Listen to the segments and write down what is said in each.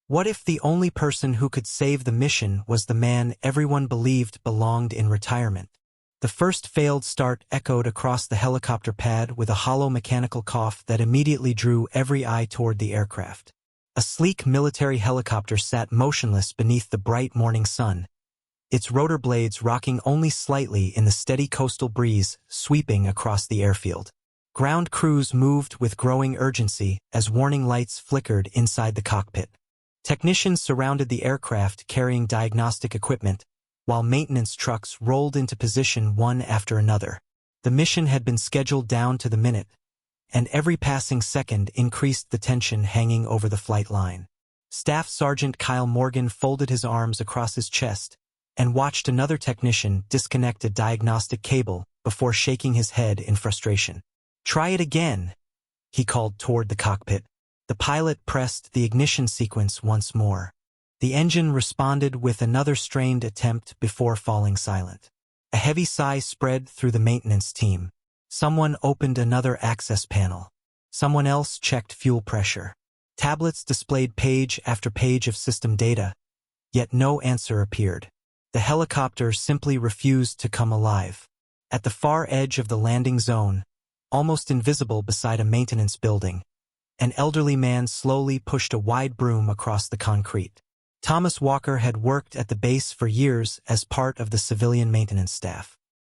What if the only person who could save the mission was the man everyone believed belonged in retirement? The first failed start echoed across the helicopter pad with a hollow mechanical cough that immediately drew every eye toward the aircraft. A sleek military helicopter sat motionless beneath the bright morning sun, its rotor blades rocking only slightly in the steady coastal breeze sweeping across the airfield. Ground crews moved with growing urgency as warning lights flickered inside the cockpit. Technicians surrounded the aircraft carrying diagnostic equipment, while maintenance trucks rolled into position one after another. The mission had been scheduled down to the minute, and every passing second increased the tension hanging over the flight line. Staff Sergeant Kyle Morgan folded his arms across his chest and watched another technician disconnect a diagnostic cable before shaking his head in frustration. "Try it again," he called toward the cockpit. The pilot pressed the ignition sequence once more. The engine responded with another strained attempt before falling silent. A heavy sigh spread through the maintenance team. Someone opened another access panel. Someone else checked fuel pressure. Tablets displayed page after page of system data, yet no answer appeared. The helicopter simply refused to come alive. At the far edge of the landing zone, almost invisible beside a maintenance building, an elderly man slowly pushed a wide broom across the concrete. Thomas Walker had worked at the base for years as part of the civilian maintenance staff.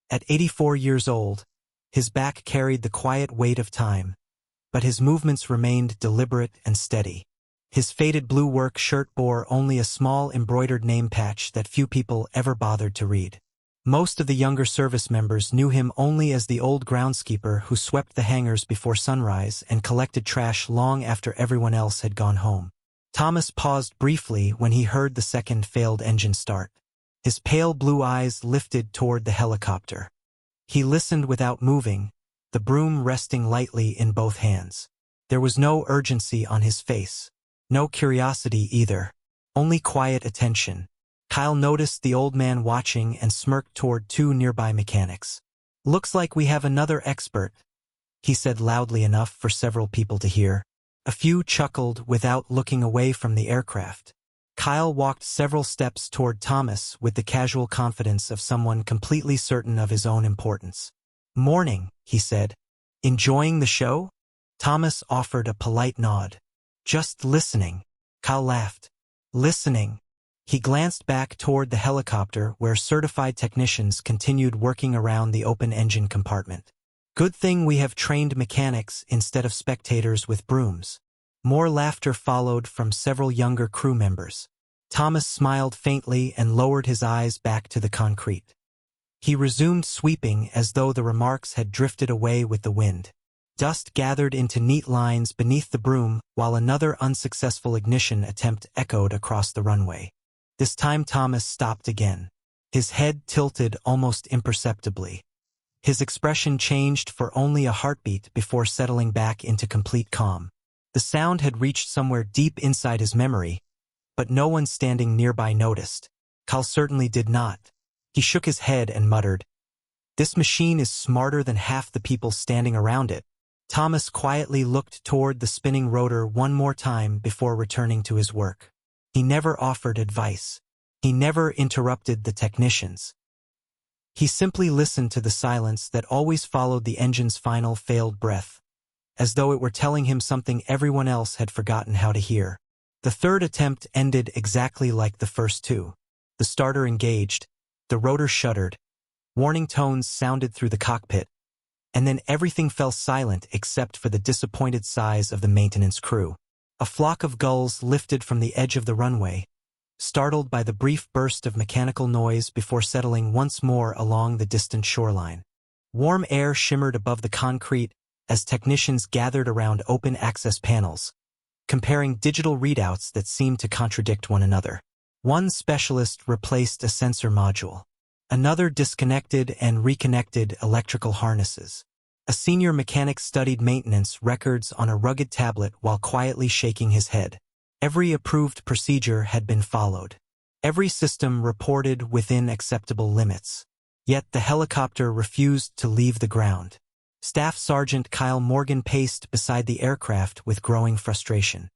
At 84 years old, his back carried the quiet weight of time, but his movements remained deliberate and steady. His faded blue work shirt bore only a small embroidered name patch that few people ever bothered to read. Most of the younger service members knew him only as the old groundskeeper who swept the hangars before sunrise and collected trash long after everyone else had gone home. Thomas paused briefly when he heard the second failed engine start. His pale blue eyes lifted toward the helicopter. He listened without moving, the broom resting lightly in both hands. There was no urgency on his face. No curiosity either. Only quiet attention. Kyle noticed the old man watching and smirked toward two nearby mechanics. "Looks like we have another expert," he said loudly enough for several people to hear. A few chuckled without looking away from the aircraft. Kyle walked several steps toward Thomas with the casual confidence of someone completely certain of his own importance. "Morning," he said. "Enjoying the show?" Thomas offered a polite nod. "Just listening." Kyle laughed. "Listening." He glanced back toward the helicopter where certified technicians continued working around the open engine compartment. "Good thing we have trained mechanics instead of spectators with brooms." More laughter followed from several younger crew members. Thomas smiled faintly and lowered his eyes back to the concrete. He resumed sweeping as though the remarks had drifted away with the wind. Dust gathered into neat lines beneath the broom while another unsuccessful ignition attempt echoed across the runway. This time Thomas stopped again. His head tilted almost imperceptibly. His expression changed for only a heartbeat before settling back into complete calm. The sound had reached somewhere deep inside his memory, but no one standing nearby noticed. Kyle certainly did not. He shook his head and muttered, "This machine is smarter than half the people standing around it." Thomas quietly looked toward the spinning rotor one more time before returning to his work. He never offered advice. He never interrupted the technicians. He simply listened to the silence that always followed the engine's final failed breath, as though it were telling him something everyone else had forgotten how to hear. The third attempt ended exactly like the first two. The starter engaged, the rotor shuddered, warning tones sounded through the cockpit, and then everything fell silent except for the disappointed sighs of the maintenance crew. A flock of gulls lifted from the edge of the runway, startled by the brief burst of mechanical noise before settling once more along the distant shoreline. Warm air shimmered above the concrete as technicians gathered around open access panels, comparing digital readouts that seemed to contradict one another. One specialist replaced a sensor module. Another disconnected and reconnected electrical harnesses. A senior mechanic studied maintenance records on a rugged tablet while quietly shaking his head. Every approved procedure had been followed. Every system reported within acceptable limits. Yet the helicopter refused to leave the ground. Staff Sergeant Kyle Morgan paced beside the aircraft with growing frustration.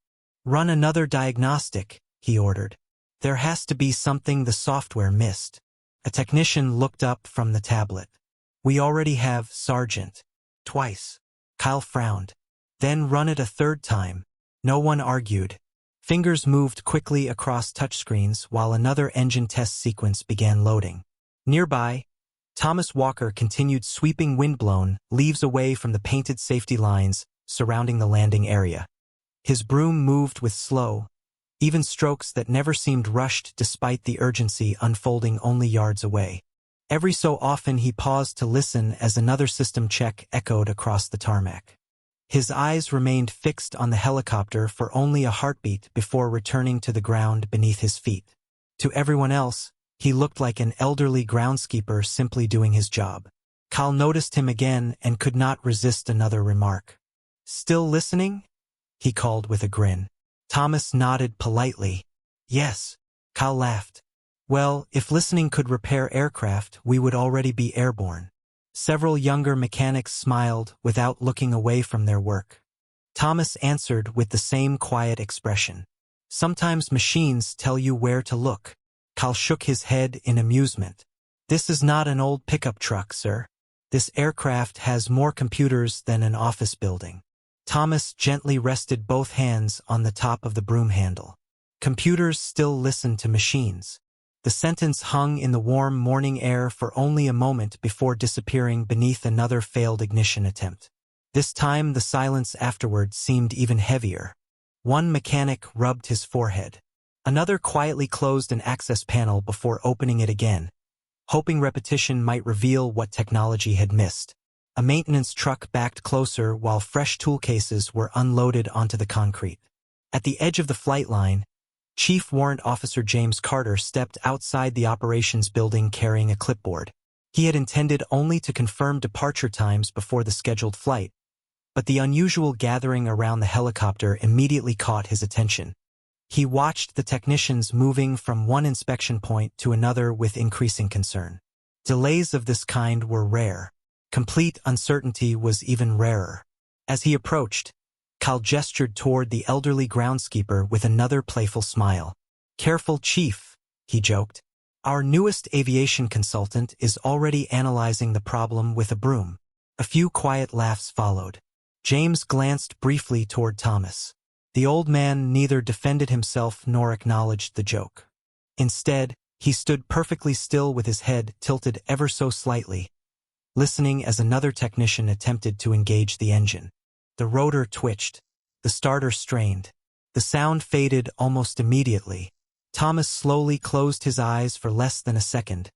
"Run another diagnostic," he ordered. "There has to be something the software missed." A technician looked up from the tablet. "We already have, Sergeant." "Twice." Kyle frowned. "Then run it a third time." No one argued. Fingers moved quickly across touchscreens while another engine test sequence began loading. Nearby, Thomas Walker continued sweeping windblown leaves away from the painted safety lines surrounding the landing area. His broom moved with slow, even strokes that never seemed rushed despite the urgency unfolding only yards away. Every so often he paused to listen as another system check echoed across the tarmac. His eyes remained fixed on the helicopter for only a heartbeat before returning to the ground beneath his feet. To everyone else, he looked like an elderly groundskeeper simply doing his job. Kyle noticed him again and could not resist another remark. "Still listening?" he called with a grin. Thomas nodded politely. "Yes." Kyle laughed. "Well, if listening could repair aircraft, we would already be airborne." Several younger mechanics smiled without looking away from their work. Thomas answered with the same quiet expression. "Sometimes machines tell you where to look." Kyle shook his head in amusement. "This is not an old pickup truck, sir. This aircraft has more computers than an office building." Thomas gently rested both hands on the top of the broom handle. "Computers still listen to machines." The sentence hung in the warm morning air for only a moment before disappearing beneath another failed ignition attempt. This time the silence afterward seemed even heavier. One mechanic rubbed his forehead. Another quietly closed an access panel before opening it again, hoping repetition might reveal what technology had missed. A maintenance truck backed closer while fresh tool cases were unloaded onto the concrete. At the edge of the flight line, Chief Warrant Officer James Carter stepped outside the operations building carrying a clipboard. He had intended only to confirm departure times before the scheduled flight, but the unusual gathering around the helicopter immediately caught his attention. He watched the technicians moving from one inspection point to another with increasing concern. Delays of this kind were rare. Complete uncertainty was even rarer. As he approached, Kyle gestured toward the elderly groundskeeper with another playful smile. "Careful, Chief," he joked. "Our newest aviation consultant is already analyzing the problem with a broom." A few quiet laughs followed. James glanced briefly toward Thomas. The old man neither defended himself nor acknowledged the joke. Instead, he stood perfectly still with his head tilted ever so slightly, listening as another technician attempted to engage the engine. The rotor twitched. The starter strained. The sound faded almost immediately. Thomas slowly closed his eyes for less than a second,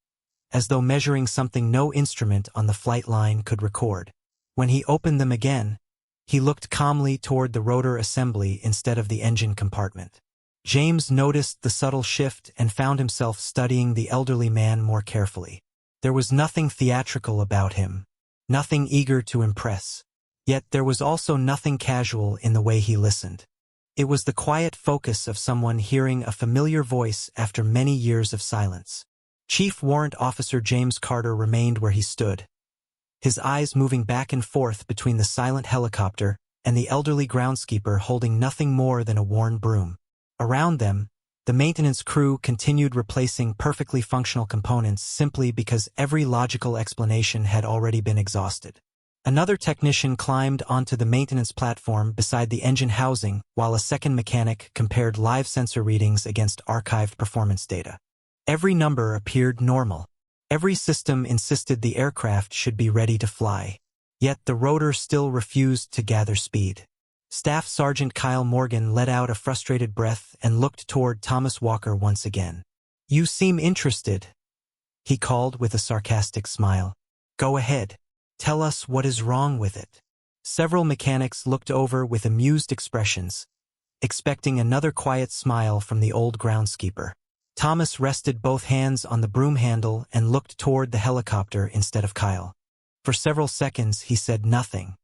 as though measuring something no instrument on the flight line could record. When he opened them again, he looked calmly toward the rotor assembly instead of the engine compartment. James noticed the subtle shift and found himself studying the elderly man more carefully. There was nothing theatrical about him, nothing eager to impress. Yet there was also nothing casual in the way he listened. It was the quiet focus of someone hearing a familiar voice after many years of silence. Chief Warrant Officer James Carter remained where he stood, his eyes moving back and forth between the silent helicopter and the elderly groundskeeper holding nothing more than a worn broom. Around them, the maintenance crew continued replacing perfectly functional components simply because every logical explanation had already been exhausted. Another technician climbed onto the maintenance platform beside the engine housing while a second mechanic compared live sensor readings against archived performance data. Every number appeared normal. Every system insisted the aircraft should be ready to fly. Yet the rotor still refused to gather speed. Staff Sergeant Kyle Morgan let out a frustrated breath and looked toward Thomas Walker once again. "You seem interested," he called with a sarcastic smile. "Go ahead. Tell us what is wrong with it." Several mechanics looked over with amused expressions, expecting another quiet smile from the old groundskeeper. Thomas rested both hands on the broom handle and looked toward the helicopter instead of Kyle. For several seconds he said nothing.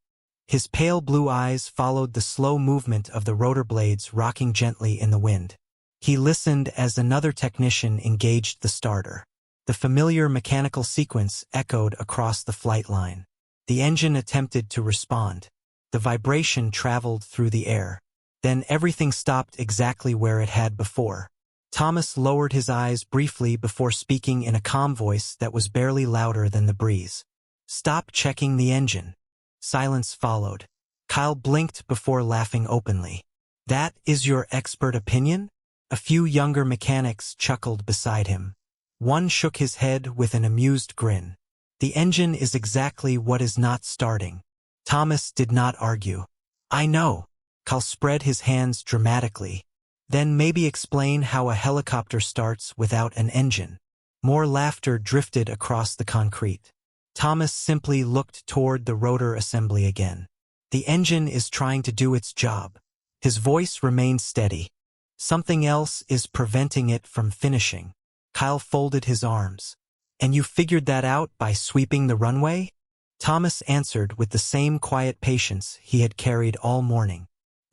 His pale blue eyes followed the slow movement of the rotor blades rocking gently in the wind. He listened as another technician engaged the starter. The familiar mechanical sequence echoed across the flight line. The engine attempted to respond. The vibration traveled through the air. Then everything stopped exactly where it had before. Thomas lowered his eyes briefly before speaking in a calm voice that was barely louder than the breeze. "Stop checking the engine." Silence followed. Kyle blinked before laughing openly. "That is your expert opinion?" A few younger mechanics chuckled beside him. One shook his head with an amused grin. "The engine is exactly what is not starting." Thomas did not argue. "I know." Kyle spread his hands dramatically. "Then maybe explain how a helicopter starts without an engine." More laughter drifted across the concrete. Thomas simply looked toward the rotor assembly again. "The engine is trying to do its job." His voice remained steady. "Something else is preventing it from finishing." Kyle folded his arms. "And you figured that out by sweeping the runway?" Thomas answered with the same quiet patience he had carried all morning.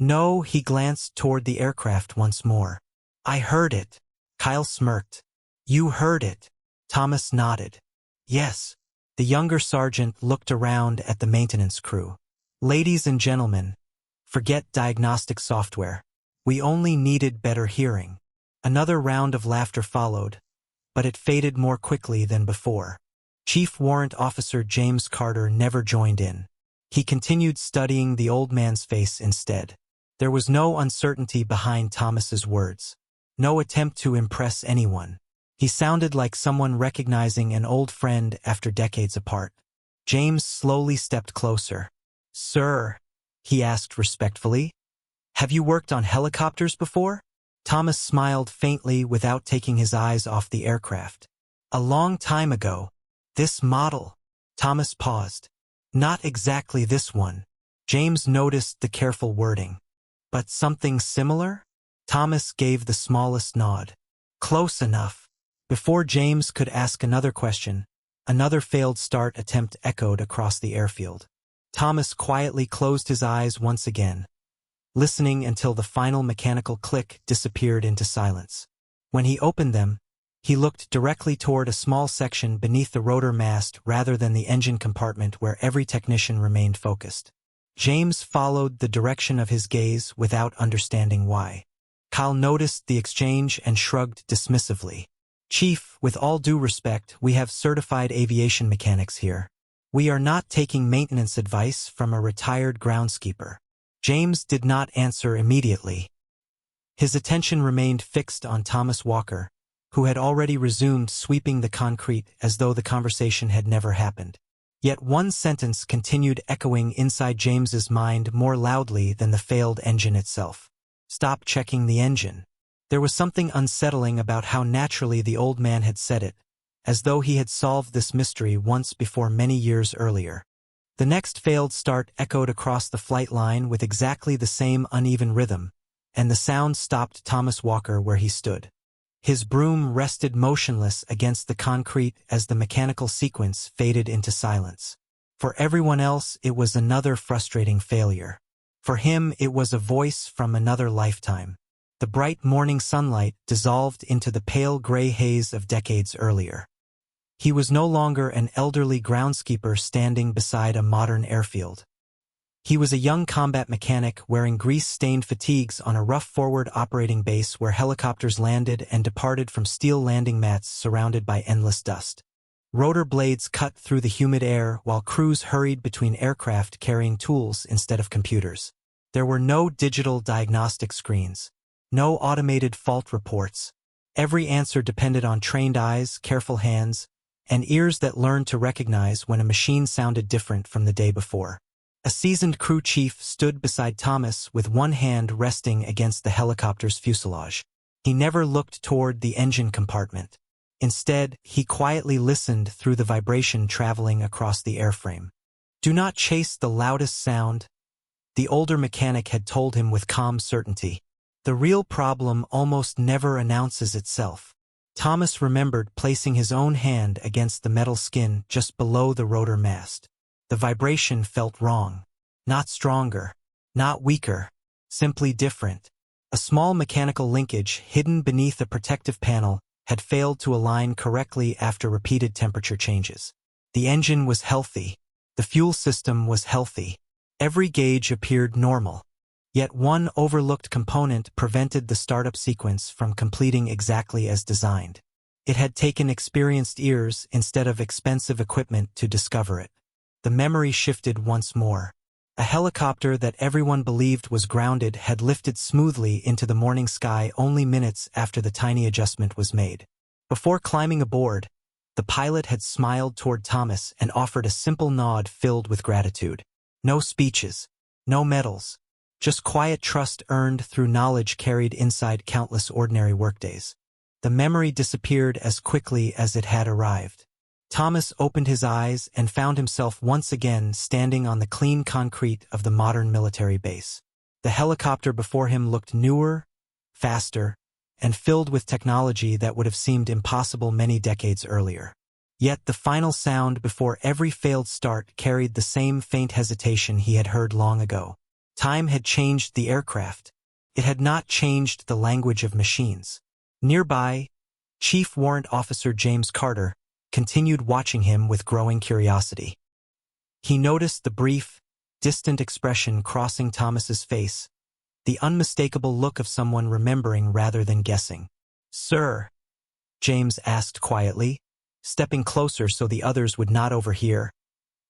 "No," he glanced toward the aircraft once more. "I heard it." Kyle smirked. "You heard it?" Thomas nodded. "Yes." The younger sergeant looked around at the maintenance crew. "Ladies and gentlemen, forget diagnostic software. We only needed better hearing." Another round of laughter followed, but it faded more quickly than before. Chief Warrant Officer James Carter never joined in. He continued studying the old man's face instead. There was no uncertainty behind Thomas's words. No attempt to impress anyone. He sounded like someone recognizing an old friend after decades apart. James slowly stepped closer. "Sir," he asked respectfully, "have you worked on helicopters before?" Thomas smiled faintly without taking his eyes off the aircraft. "A long time ago. This model." Thomas paused. "Not exactly this one." James noticed the careful wording. "But something similar?" Thomas gave the smallest nod. "Close enough." Before James could ask another question, another failed start attempt echoed across the airfield. Thomas quietly closed his eyes once again, listening until the final mechanical click disappeared into silence. When he opened them, he looked directly toward a small section beneath the rotor mast rather than the engine compartment where every technician remained focused. James followed the direction of his gaze without understanding why. Kyle noticed the exchange and shrugged dismissively. "Chief, with all due respect, we have certified aviation mechanics here. We are not taking maintenance advice from a retired groundskeeper." James did not answer immediately. His attention remained fixed on Thomas Walker, who had already resumed sweeping the concrete as though the conversation had never happened. Yet one sentence continued echoing inside James's mind more loudly than the failed engine itself. "Stop checking the engine." There was something unsettling about how naturally the old man had said it, as though he had solved this mystery once before many years earlier. The next failed start echoed across the flight line with exactly the same uneven rhythm, and the sound stopped Thomas Walker where he stood. His broom rested motionless against the concrete as the mechanical sequence faded into silence. For everyone else, it was another frustrating failure. For him, it was a voice from another lifetime. The bright morning sunlight dissolved into the pale gray haze of decades earlier. He was no longer an elderly groundskeeper standing beside a modern airfield. He was a young combat mechanic wearing grease-stained fatigues on a rough forward operating base where helicopters landed and departed from steel landing mats surrounded by endless dust. Rotor blades cut through the humid air while crews hurried between aircraft carrying tools instead of computers. There were no digital diagnostic screens, no automated fault reports. Every answer depended on trained eyes, careful hands, and ears that learned to recognize when a machine sounded different from the day before. A seasoned crew chief stood beside Thomas with one hand resting against the helicopter's fuselage. He never looked toward the engine compartment. Instead, he quietly listened through the vibration traveling across the airframe. "Do not chase the loudest sound," the older mechanic had told him with calm certainty. "The real problem almost never announces itself." Thomas remembered placing his own hand against the metal skin just below the rotor mast. The vibration felt wrong. Not stronger, not weaker, simply different. A small mechanical linkage hidden beneath a protective panel had failed to align correctly after repeated temperature changes. The engine was healthy. The fuel system was healthy. Every gauge appeared normal. Yet one overlooked component prevented the startup sequence from completing exactly as designed. It had taken experienced ears instead of expensive equipment to discover it. The memory shifted once more. A helicopter that everyone believed was grounded had lifted smoothly into the morning sky only minutes after the tiny adjustment was made. Before climbing aboard, the pilot had smiled toward Thomas and offered a simple nod filled with gratitude. No speeches, no medals, just quiet trust earned through knowledge carried inside countless ordinary workdays. The memory disappeared as quickly as it had arrived. Thomas opened his eyes and found himself once again standing on the clean concrete of the modern military base. The helicopter before him looked newer, faster, and filled with technology that would have seemed impossible many decades earlier. Yet the final sound before every failed start carried the same faint hesitation he had heard long ago. Time had changed the aircraft. It had not changed the language of machines. Nearby, Chief Warrant Officer James Carter continued watching him with growing curiosity. He noticed the brief, distant expression crossing Thomas's face, the unmistakable look of someone remembering rather than guessing. "Sir," James asked quietly, stepping closer so the others would not overhear,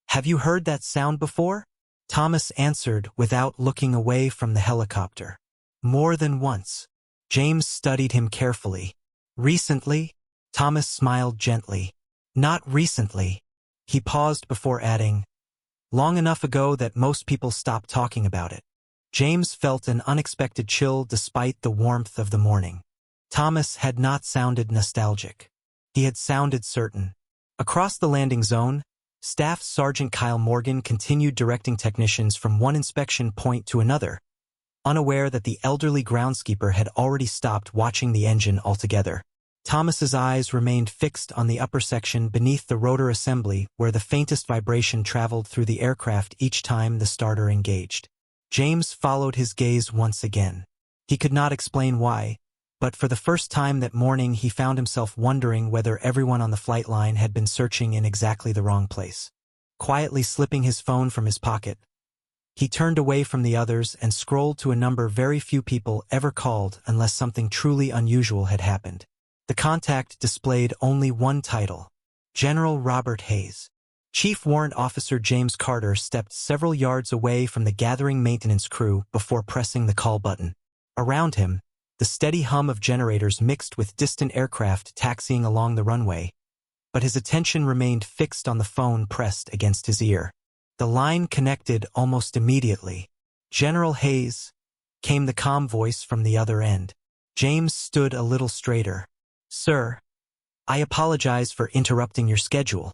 "have you heard that sound before?" Thomas answered without looking away from the helicopter. "More than once." James studied him carefully. "Recently?" Thomas smiled gently. "Not recently." He paused before adding, "Long enough ago that most people stopped talking about it." James felt an unexpected chill despite the warmth of the morning. Thomas had not sounded nostalgic. He had sounded certain. Across the landing zone, Staff Sergeant Kyle Morgan continued directing technicians from one inspection point to another, unaware that the elderly groundskeeper had already stopped watching the engine altogether. Thomas's eyes remained fixed on the upper section beneath the rotor assembly where the faintest vibration traveled through the aircraft each time the starter engaged. James followed his gaze once again. He could not explain why, but for the first time that morning he found himself wondering whether everyone on the flight line had been searching in exactly the wrong place. Quietly slipping his phone from his pocket, he turned away from the others and scrolled to a number very few people ever called unless something truly unusual had happened. The contact displayed only one title: General Robert Hayes. Chief Warrant Officer James Carter stepped several yards away from the gathering maintenance crew before pressing the call button. Around him, the steady hum of generators mixed with distant aircraft taxiing along the runway, but his attention remained fixed on the phone pressed against his ear. The line connected almost immediately. "General Hayes," came the calm voice from the other end. James stood a little straighter. "Sir, I apologize for interrupting your schedule."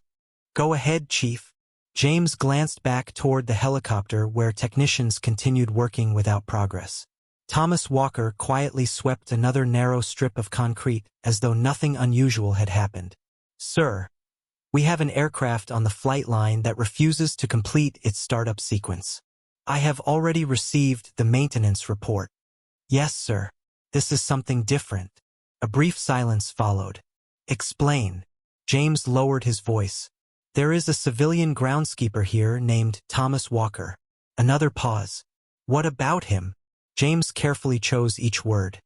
"Go ahead, Chief." James glanced back toward the helicopter where technicians continued working without progress. Thomas Walker quietly swept another narrow strip of concrete as though nothing unusual had happened. "Sir, we have an aircraft on the flight line that refuses to complete its startup sequence. I have already received the maintenance report." "Yes, sir. This is something different." A brief silence followed. "Explain." James lowered his voice. "There is a civilian groundskeeper here named Thomas Walker." Another pause. "What about him?" James carefully chose each word.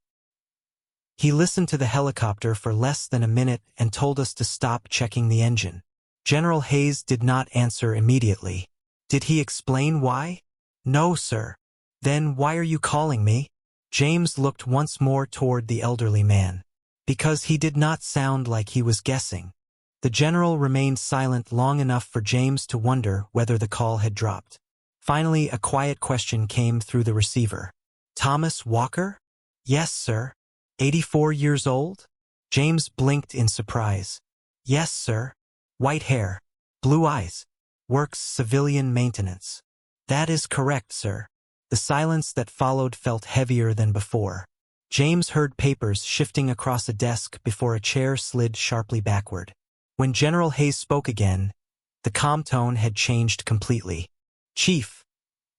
"He listened to the helicopter for less than a minute and told us to stop checking the engine." General Hayes did not answer immediately. "Did he explain why?" "No, sir." "Then why are you calling me?" James looked once more toward the elderly man. Because he did not sound like he was guessing. The general remained silent long enough for James to wonder whether the call had dropped. Finally, a quiet question came through the receiver. "Thomas Walker?" "Yes, sir." 84 years old? James blinked in surprise. "Yes, sir." "White hair, blue eyes, works civilian maintenance." "That is correct, sir." The silence that followed felt heavier than before. James heard papers shifting across a desk before a chair slid sharply backward. When General Hayes spoke again, the calm tone had changed completely. "Chief,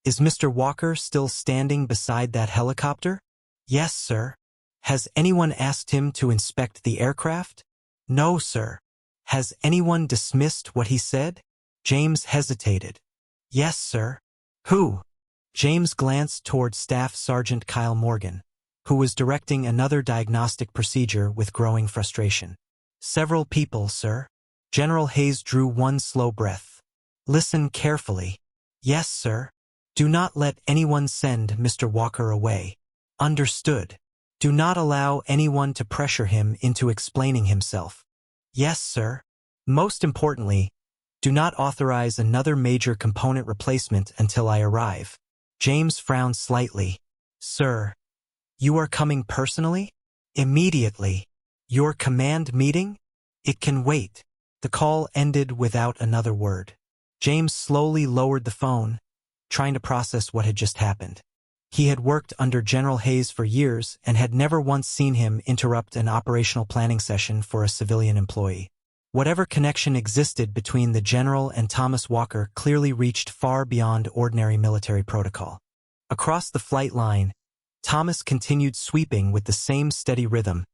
is Mr. Walker still standing beside that helicopter?" "Yes, sir." "Has anyone asked him to inspect the aircraft?" "No, sir." "Has anyone dismissed what he said?" James hesitated. "Yes, sir." "Who?" James glanced toward Staff Sergeant Kyle Morgan, who was directing another diagnostic procedure with growing frustration. Several people, sir. General Hayes drew one slow breath. Listen carefully. Yes, sir. Do not let anyone send Mr. Walker away. Understood. Do not allow anyone to pressure him into explaining himself. Yes, sir. Most importantly, do not authorize another major component replacement until I arrive. James frowned slightly. Sir, you are coming personally? Immediately. Your command meeting? It can wait. The call ended without another word. James slowly lowered the phone, trying to process what had just happened. He had worked under General Hayes for years and had never once seen him interrupt an operational planning session for a civilian employee. Whatever connection existed between the general and Thomas Walker clearly reached far beyond ordinary military protocol. Across the flight line, Thomas continued sweeping with the same steady rhythm,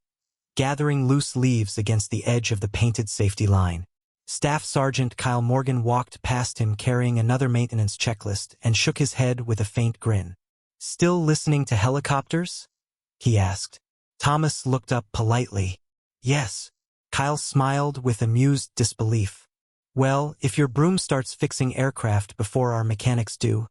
gathering loose leaves against the edge of the painted safety line. Staff Sergeant Kyle Morgan walked past him carrying another maintenance checklist and shook his head with a faint grin. Still listening to helicopters? He asked. Thomas looked up politely. Yes. Kyle smiled with amused disbelief. Well, if your broom starts fixing aircraft before our mechanics do,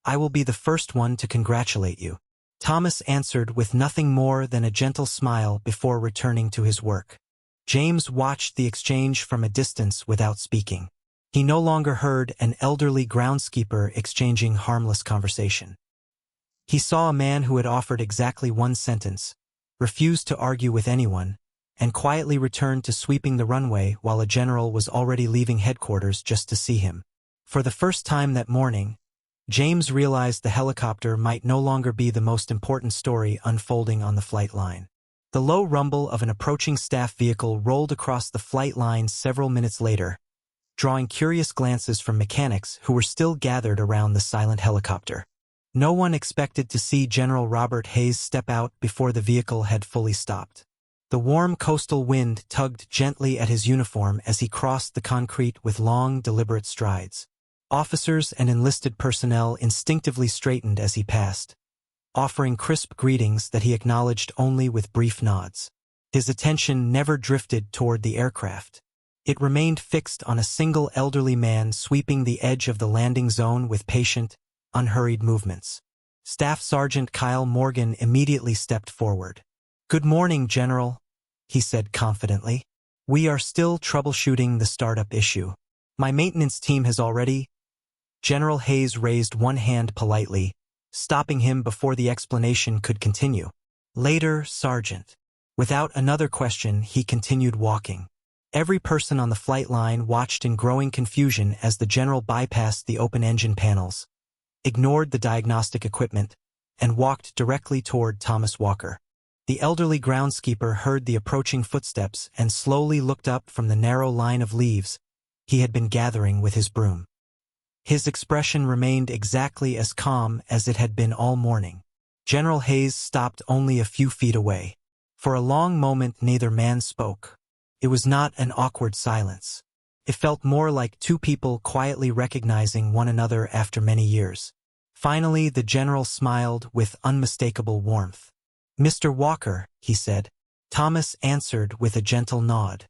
I will be the first one to congratulate you. Thomas answered with nothing more than a gentle smile before returning to his work. James watched the exchange from a distance without speaking. He no longer heard an elderly groundskeeper exchanging harmless conversation. He saw a man who had offered exactly one sentence, refused to argue with anyone, and quietly returned to sweeping the runway while a general was already leaving headquarters just to see him. For the first time that morning, James realized the helicopter might no longer be the most important story unfolding on the flight line. The low rumble of an approaching staff vehicle rolled across the flight line several minutes later, drawing curious glances from mechanics who were still gathered around the silent helicopter. No one expected to see General Robert Hayes step out before the vehicle had fully stopped. The warm coastal wind tugged gently at his uniform as he crossed the concrete with long, deliberate strides. Officers and enlisted personnel instinctively straightened as he passed, offering crisp greetings that he acknowledged only with brief nods. His attention never drifted toward the aircraft. It remained fixed on a single elderly man sweeping the edge of the landing zone with patient, unhurried movements. Staff Sergeant Kyle Morgan immediately stepped forward. "Good morning, General," he said confidently. "We are still troubleshooting the startup issue. My maintenance team has already—" General Hayes raised one hand politely, stopping him before the explanation could continue. "Later, Sergeant." Without another question, he continued walking. Every person on the flight line watched in growing confusion as the general bypassed the open engine panels, ignored the diagnostic equipment, and walked directly toward Thomas Walker. The elderly groundskeeper heard the approaching footsteps and slowly looked up from the narrow line of leaves he had been gathering with his broom. His expression remained exactly as calm as it had been all morning. General Hayes stopped only a few feet away. For a long moment neither man spoke. It was not an awkward silence. It felt more like two people quietly recognizing one another after many years. Finally, the general smiled with unmistakable warmth. "Mr. Walker," he said. Thomas answered with a gentle nod.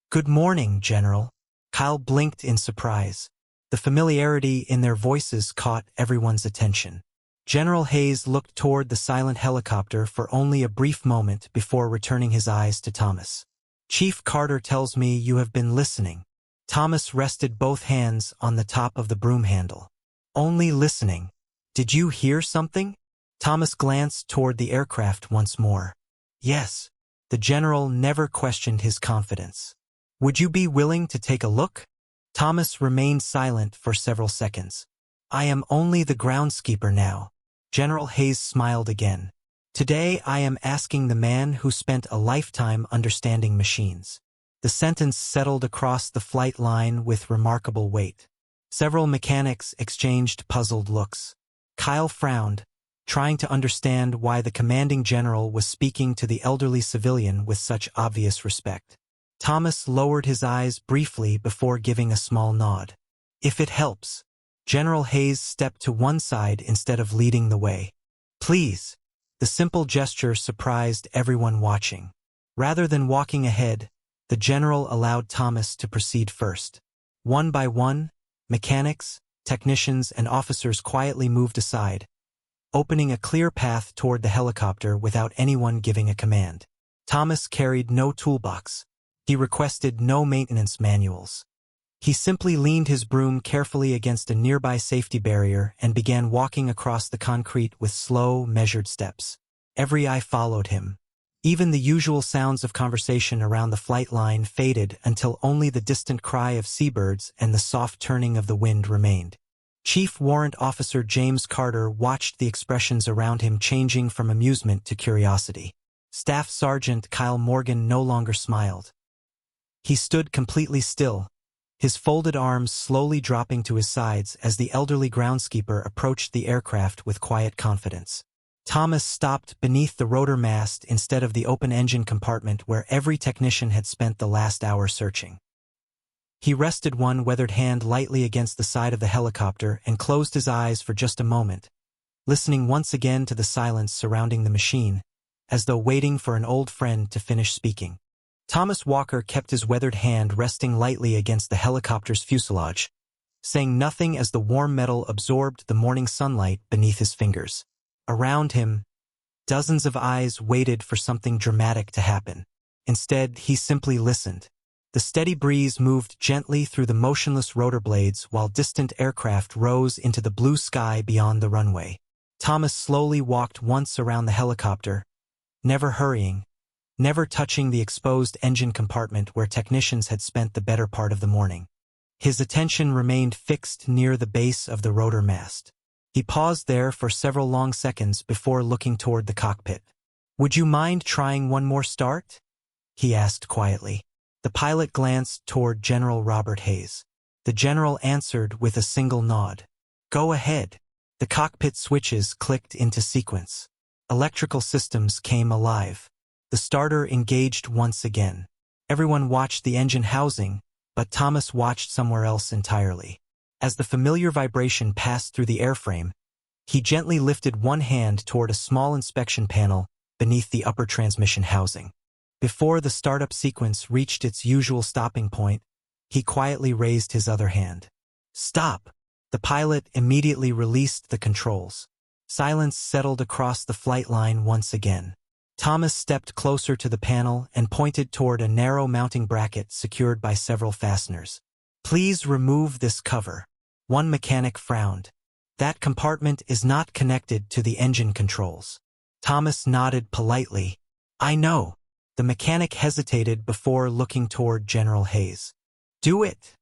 "Good morning, General." Kyle blinked in surprise. The familiarity in their voices caught everyone's attention. General Hayes looked toward the silent helicopter for only a brief moment before returning his eyes to Thomas. "Chief Carter tells me you have been listening." Thomas rested both hands on the top of the broom handle. "Only listening. Did you hear something?" Thomas glanced toward the aircraft once more. "Yes." The general never questioned his confidence. "Would you be willing to take a look?" Thomas remained silent for several seconds. "I am only the groundskeeper now." General Hayes smiled again. "Today I am asking the man who spent a lifetime understanding machines." The sentence settled across the flight line with remarkable weight. Several mechanics exchanged puzzled looks. Kyle frowned, trying to understand why the commanding general was speaking to the elderly civilian with such obvious respect. Thomas lowered his eyes briefly before giving a small nod. "If it helps." General Hayes stepped to one side instead of leading the way. "Please." The simple gesture surprised everyone watching. Rather than walking ahead, the general allowed Thomas to proceed first. One by one, mechanics, technicians, and officers quietly moved aside, opening a clear path toward the helicopter without anyone giving a command. Thomas carried no toolbox. He requested no maintenance manuals. He simply leaned his broom carefully against a nearby safety barrier and began walking across the concrete with slow, measured steps. Every eye followed him. Even the usual sounds of conversation around the flight line faded until only the distant cry of seabirds and the soft turning of the wind remained. Chief Warrant Officer James Carter watched the expressions around him changing from amusement to curiosity. Staff Sergeant Kyle Morgan no longer smiled. He stood completely still, his folded arms slowly dropping to his sides as the elderly groundskeeper approached the aircraft with quiet confidence. Thomas stopped beneath the rotor mast instead of the open engine compartment where every technician had spent the last hour searching. He rested one weathered hand lightly against the side of the helicopter and closed his eyes for just a moment, listening once again to the silence surrounding the machine, as though waiting for an old friend to finish speaking. Thomas Walker kept his weathered hand resting lightly against the helicopter's fuselage, saying nothing as the warm metal absorbed the morning sunlight beneath his fingers. Around him, dozens of eyes waited for something dramatic to happen. Instead, he simply listened. The steady breeze moved gently through the motionless rotor blades while distant aircraft rose into the blue sky beyond the runway. Thomas slowly walked once around the helicopter, never hurrying, never touching the exposed engine compartment where technicians had spent the better part of the morning. His attention remained fixed near the base of the rotor mast. He paused there for several long seconds before looking toward the cockpit. "Would you mind trying one more start?" he asked quietly. The pilot glanced toward General Robert Hayes. The general answered with a single nod. "Go ahead." The cockpit switches clicked into sequence. Electrical systems came alive. The starter engaged once again. Everyone watched the engine housing, but Thomas watched somewhere else entirely. As the familiar vibration passed through the airframe, he gently lifted one hand toward a small inspection panel beneath the upper transmission housing. Before the startup sequence reached its usual stopping point, he quietly raised his other hand. "Stop!" The pilot immediately released the controls. Silence settled across the flight line once again. Thomas stepped closer to the panel and pointed toward a narrow mounting bracket secured by several fasteners. "Please remove this cover." One mechanic frowned. "That compartment is not connected to the engine controls." Thomas nodded politely. "I know." The mechanic hesitated before looking toward General Hayes. "Do it,"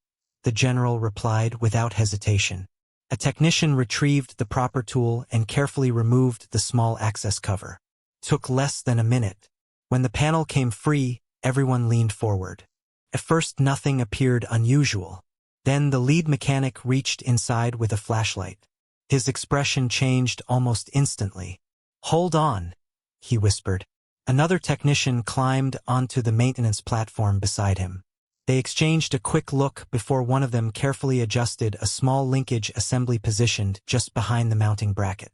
the general replied without hesitation. A technician retrieved the proper tool and carefully removed the small access cover. It took less than a minute. When the panel came free, everyone leaned forward. At first nothing appeared unusual. Then the lead mechanic reached inside with a flashlight. His expression changed almost instantly. "Hold on," he whispered. Another technician climbed onto the maintenance platform beside him. They exchanged a quick look before one of them carefully adjusted a small linkage assembly positioned just behind the mounting bracket.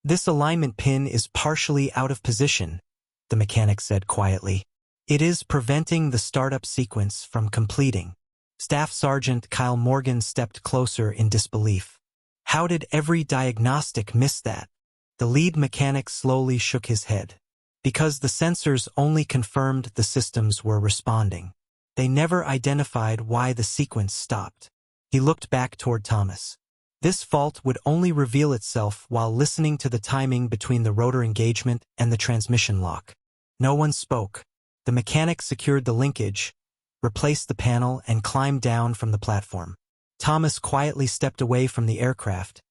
"This alignment pin is partially out of position," the mechanic said quietly. "It is preventing the startup sequence from completing." Staff Sergeant Kyle Morgan stepped closer in disbelief. "How did every diagnostic miss that?" The lead mechanic slowly shook his head. "Because the sensors only confirmed the systems were responding. They never identified why the sequence stopped." He looked back toward Thomas. This fault would only reveal itself while listening to the timing between the rotor engagement and the transmission lock. No one spoke. The mechanic secured the linkage, replaced the panel, and climbed down from the platform. Thomas quietly stepped away from the aircraft,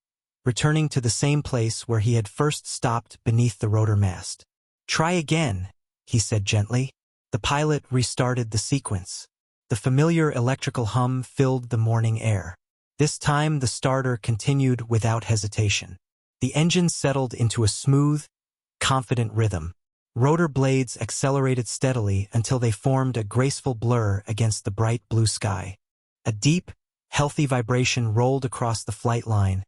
returning to the same place where he had first stopped beneath the rotor mast. "Try again," he said gently. The pilot restarted the sequence. The familiar electrical hum filled the morning air. This time the starter continued without hesitation. The engine settled into a smooth, confident rhythm. Rotor blades accelerated steadily until they formed a graceful blur against the bright blue sky. A deep, Healthy vibration rolled across the flight line,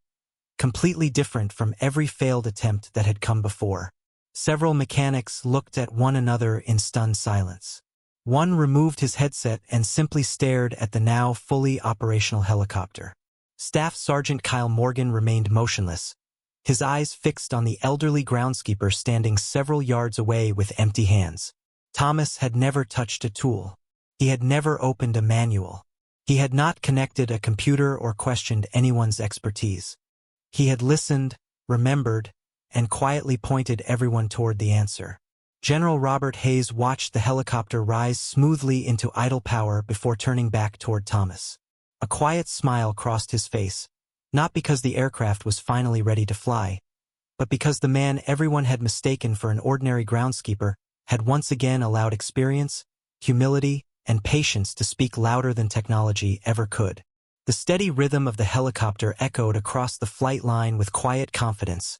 completely different from every failed attempt that had come before. Several mechanics looked at one another in stunned silence. One removed his headset and simply stared at the now fully operational helicopter. Staff Sergeant Kyle Morgan remained motionless, his eyes fixed on the elderly groundskeeper standing several yards away with empty hands. Thomas had never touched a tool. He had never opened a manual. He had not connected a computer or questioned anyone's expertise. He had listened, remembered, and quietly pointed everyone toward the answer. General Robert Hayes watched the helicopter rise smoothly into idle power before turning back toward Thomas. A quiet smile crossed his face, not because the aircraft was finally ready to fly, but because the man everyone had mistaken for an ordinary groundskeeper had once again allowed experience, humility, and patience to speak louder than technology ever could. The steady rhythm of the helicopter echoed across the flight line with quiet confidence,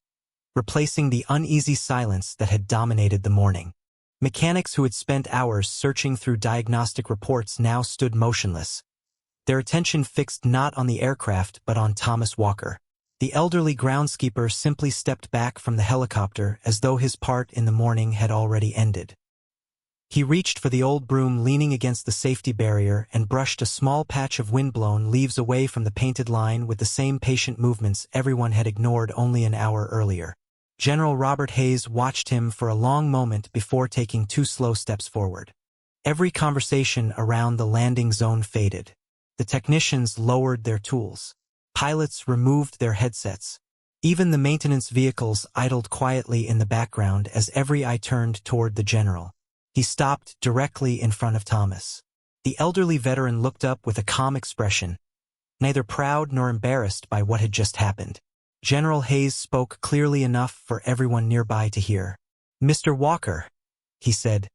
replacing the uneasy silence that had dominated the morning. Mechanics who had spent hours searching through diagnostic reports now stood motionless, their attention fixed not on the aircraft but on Thomas Walker. The elderly groundskeeper simply stepped back from the helicopter as though his part in the morning had already ended. He reached for the old broom leaning against the safety barrier and brushed a small patch of windblown leaves away from the painted line with the same patient movements everyone had ignored only an hour earlier. General Robert Hayes watched him for a long moment before taking 2 slow steps forward. Every conversation around the landing zone faded. The technicians lowered their tools. Pilots removed their headsets. Even the maintenance vehicles idled quietly in the background as every eye turned toward the general. He stopped directly in front of Thomas. The elderly veteran looked up with a calm expression, neither proud nor embarrassed by what had just happened. General Hayes spoke clearly enough for everyone nearby to hear. "Mr. Walker," he said.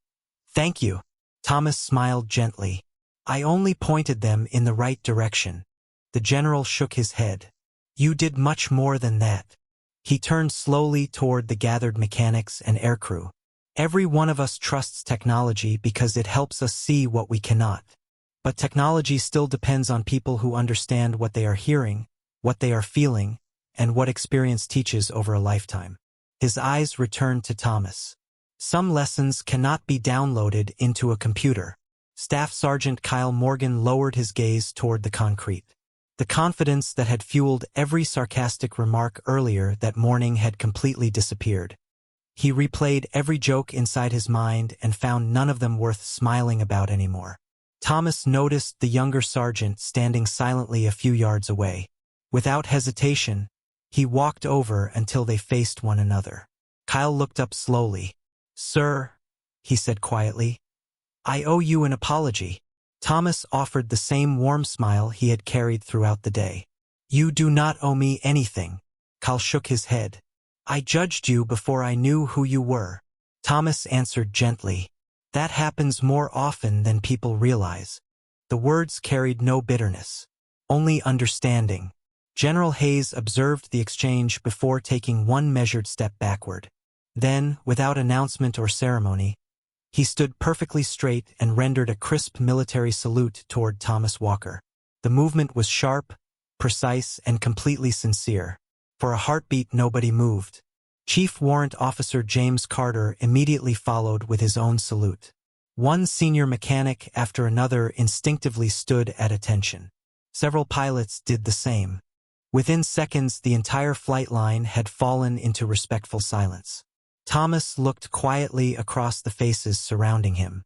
"Thank you." Thomas smiled gently. "I only pointed them in the right direction." The general shook his head. "You did much more than that." He turned slowly toward the gathered mechanics and aircrew. "Every one of us trusts technology because it helps us see what we cannot. But technology still depends on people who understand what they are hearing, what they are feeling, and what experience teaches over a lifetime." His eyes returned to Thomas. "Some lessons cannot be downloaded into a computer." Staff Sergeant Kyle Morgan lowered his gaze toward the concrete. The confidence that had fueled every sarcastic remark earlier that morning had completely disappeared. He replayed every joke inside his mind and found none of them worth smiling about anymore. Thomas noticed the younger sergeant standing silently a few yards away. Without hesitation, he walked over until they faced one another. Kyle looked up slowly. "Sir," he said quietly, "I owe you an apology." Thomas offered the same warm smile he had carried throughout the day. "You do not owe me anything." Kyle shook his head. "I judged you before I knew who you were." Thomas answered gently. "That happens more often than people realize." The words carried no bitterness, only understanding. General Hayes observed the exchange before taking one measured step backward. Then, without announcement or ceremony, he stood perfectly straight and rendered a crisp military salute toward Thomas Walker. The movement was sharp, precise, and completely sincere. For a heartbeat nobody moved. Chief Warrant Officer James Carter immediately followed with his own salute. One senior mechanic after another instinctively stood at attention. Several pilots did the same. Within seconds, the entire flight line had fallen into respectful silence. Thomas looked quietly across the faces surrounding him.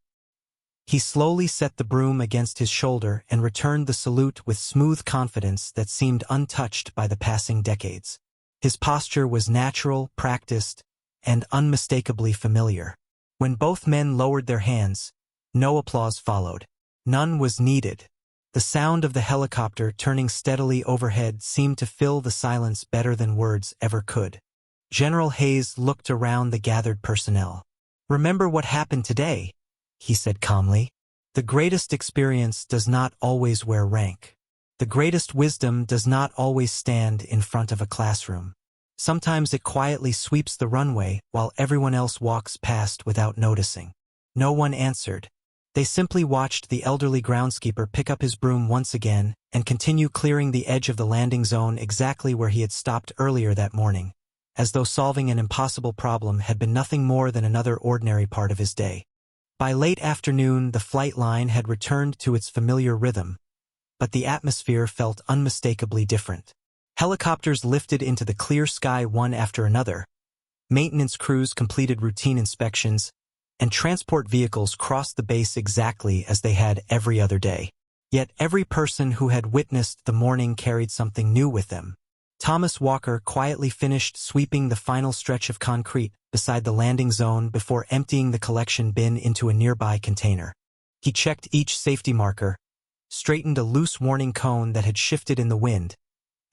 He slowly set the broom against his shoulder and returned the salute with smooth confidence that seemed untouched by the passing decades. His posture was natural, practiced, and unmistakably familiar. When both men lowered their hands, no applause followed. None was needed. The sound of the helicopter turning steadily overhead seemed to fill the silence better than words ever could. General Hayes looked around the gathered personnel. "Remember what happened today," he said calmly. "The greatest experience does not always wear rank. The greatest wisdom does not always stand in front of a classroom. Sometimes it quietly sweeps the runway while everyone else walks past without noticing." No one answered. They simply watched the elderly groundskeeper pick up his broom once again and continue clearing the edge of the landing zone exactly where he had stopped earlier that morning, as though solving an impossible problem had been nothing more than another ordinary part of his day. By late afternoon, the flight line had returned to its familiar rhythm, but the atmosphere felt unmistakably different. Helicopters lifted into the clear sky one after another, maintenance crews completed routine inspections, and transport vehicles crossed the base exactly as they had every other day. Yet every person who had witnessed the morning carried something new with them. Thomas Walker quietly finished sweeping the final stretch of concrete beside the landing zone before emptying the collection bin into a nearby container. He checked each safety marker, straightened a loose warning cone that had shifted in the wind,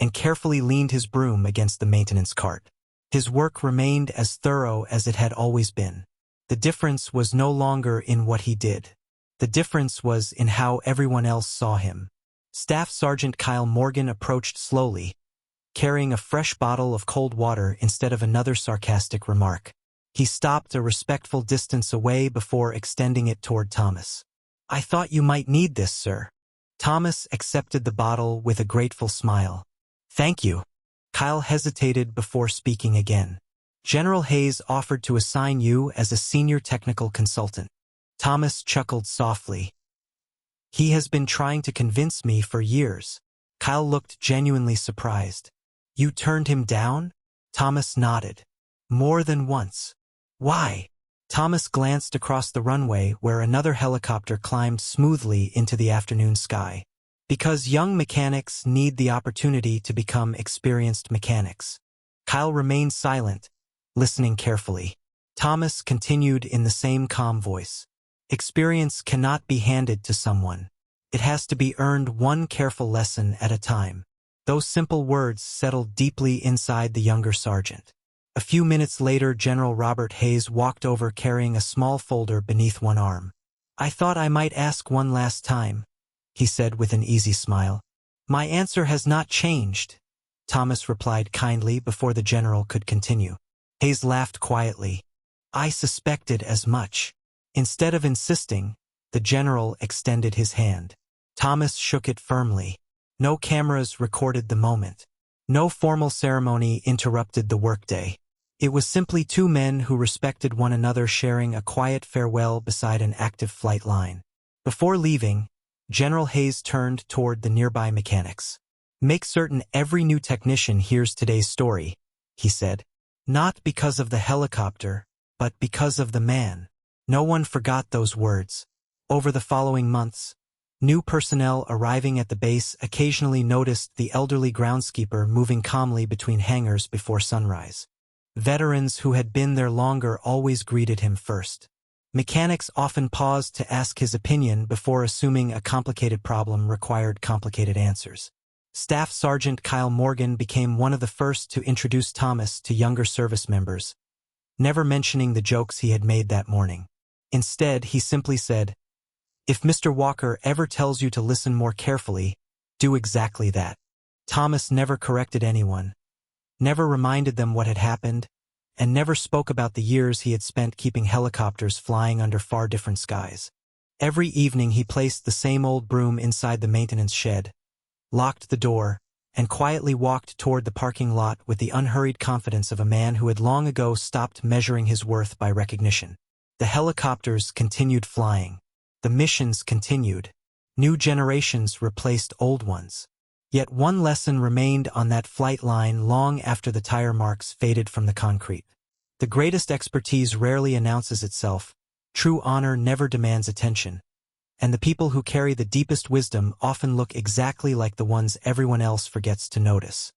and carefully leaned his broom against the maintenance cart. His work remained as thorough as it had always been. The difference was no longer in what he did. The difference was in how everyone else saw him. Staff Sergeant Kyle Morgan approached slowly, carrying a fresh bottle of cold water instead of another sarcastic remark. He stopped a respectful distance away before extending it toward Thomas. "I thought you might need this, sir." Thomas accepted the bottle with a grateful smile. "Thank you." Kyle hesitated before speaking again. "General Hayes offered to assign you as a senior technical consultant." Thomas chuckled softly. "He has been trying to convince me for years." Kyle looked genuinely surprised. "You turned him down?" Thomas nodded. "More than once." "Why?" Thomas glanced across the runway where another helicopter climbed smoothly into the afternoon sky. "Because young mechanics need the opportunity to become experienced mechanics." Kyle remained silent, listening carefully. Thomas continued in the same calm voice. "Experience cannot be handed to someone. It has to be earned one careful lesson at a time." Those simple words settled deeply inside the younger sergeant. A few minutes later, General Robert Hayes walked over carrying a small folder beneath one arm. "I thought I might ask one last time," he said with an easy smile. "My answer has not changed," Thomas replied kindly before the general could continue. Hayes laughed quietly. "I suspected as much." Instead of insisting, the general extended his hand. Thomas shook it firmly. No cameras recorded the moment. No formal ceremony interrupted the workday. It was simply two men who respected one another sharing a quiet farewell beside an active flight line. Before leaving, General Hayes turned toward the nearby mechanics. "Make certain every new technician hears today's story," he said. "Not because of the helicopter, but because of the man." No one forgot those words. Over the following months, new personnel arriving at the base occasionally noticed the elderly groundskeeper moving calmly between hangars before sunrise. Veterans who had been there longer always greeted him first. Mechanics often paused to ask his opinion before assuming a complicated problem required complicated answers. Staff Sergeant Kyle Morgan became one of the first to introduce Thomas to younger service members, never mentioning the jokes he had made that morning. Instead, he simply said, "If Mr. Walker ever tells you to listen more carefully, do exactly that." Thomas never corrected anyone, never reminded them what had happened, and never spoke about the years he had spent keeping helicopters flying under far different skies. Every evening he placed the same old broom inside the maintenance shed, locked the door, and quietly walked toward the parking lot with the unhurried confidence of a man who had long ago stopped measuring his worth by recognition. The helicopters continued flying. The missions continued. New generations replaced old ones. Yet one lesson remained on that flight line long after the tire marks faded from the concrete. The greatest expertise rarely announces itself, true honor never demands attention, and the people who carry the deepest wisdom often look exactly like the ones everyone else forgets to notice.